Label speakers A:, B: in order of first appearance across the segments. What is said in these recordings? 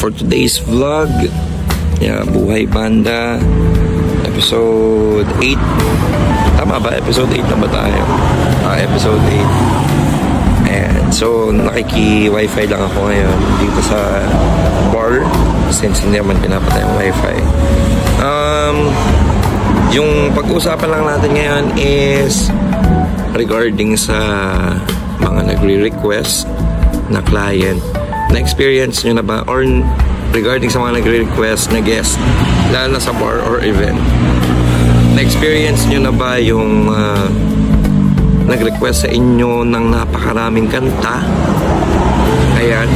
A: for today's vlog. Buhay Banda episode 8. Tama ba? Episode 8 na ba tayo? Episode 8. And so nakiki-wifi lang ako ngayon dito sa bar since hindi naman pinapatay ang wifi. Yung pag-uusapan lang natin ngayon is regarding sa mga nagre-request na client. Na-experience nyo na ba? Or regarding sa mga nagre-request na guest, lalo na sa bar or event, na-experience nyo na ba yung nag-request sa inyo ng napakaraming kanta? Ayan,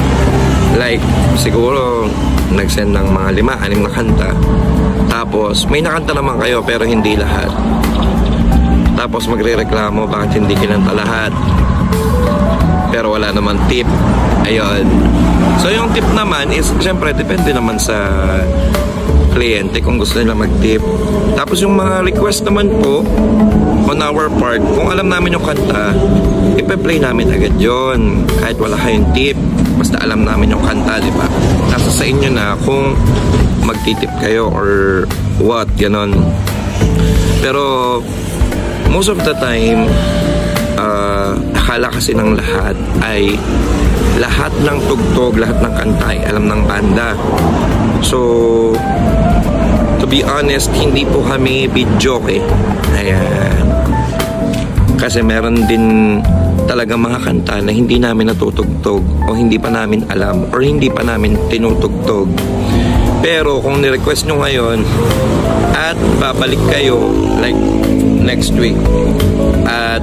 A: like siguro nag-send ng mga 5-6 na kanta, tapos may nakanta naman kayo pero hindi lahat, tapos magre-reklamo bakit hindi kinanta lahat pero wala naman tip. Ayun. So yung tip naman is syempre depende naman sa kliyente kung gusto nila mag-tip. Tapos yung mga request naman po on our part, kung alam namin yung kanta, ipe-play namin agad yon kahit wala kayong tip, basta alam namin yung kanta, di ba? Nasa sa inyo na kung magtitip kayo or what, ganon. Pero most of the time, akala kasi ng lahat ay lahat ng tugtog, lahat ng kanta ay alam ng banda. So to be honest, hindi po kami videoke. Ayan. Kasi meron din talaga mga kanta na hindi namin natutugtog o hindi pa namin alam or hindi pa namin tinutugtog. Pero kung ni-request nyo ngayon at babalik kayo like next week at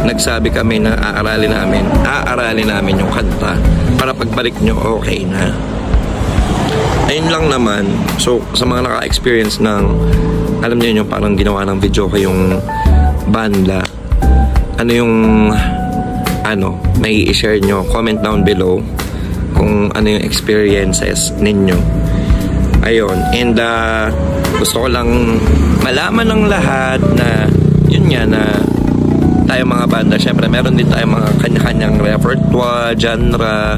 A: nagsabi kami na aaralin namin yung kanta para pagbalik nyo okay na. Ayun lang naman. So sa mga naka-experience ng, alam niyo yung parang ginawa ng video kayong banda, ano yung may i-share nyo, comment down below kung ano yung experiences ninyo. Ayun. And gusto ko lang malaman ng lahat na yun nga, na tayo mga banda, syempre meron din tayo mga kanya-kanyang repertoire, genre,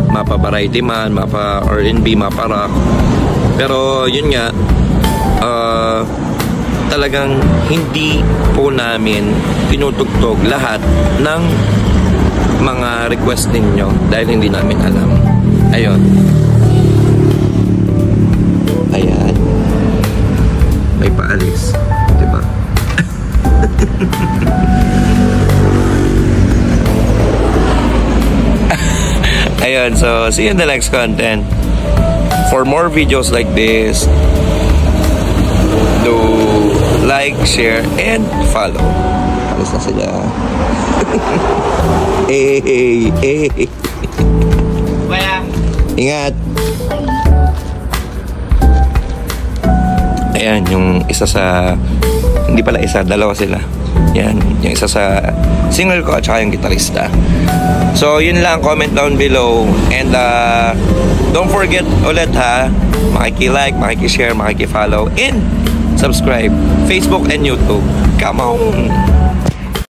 A: mapa variety man, mapa R&B, mapa rock. Pero yun nga, talagang hindi po namin pinutugtog lahat ng mga request ninyo dahil hindi namin alam. Ayun. Ayan. May paalis. Diba? Ayun, so see you in the next content. For more videos like this, do like, share, and follow. Alis na sila. Hey.
B: Wala.
A: Ingat. Ayan, yung isa sa, hindi pala isa, dalawa sila. Yan, yung isa sa singer ko at saka yung gitarista. So yun lang, comment down below. And don't forget ulit ha, makiki-like, makiki-share, makiki-follow, and subscribe Facebook and YouTube. Come on!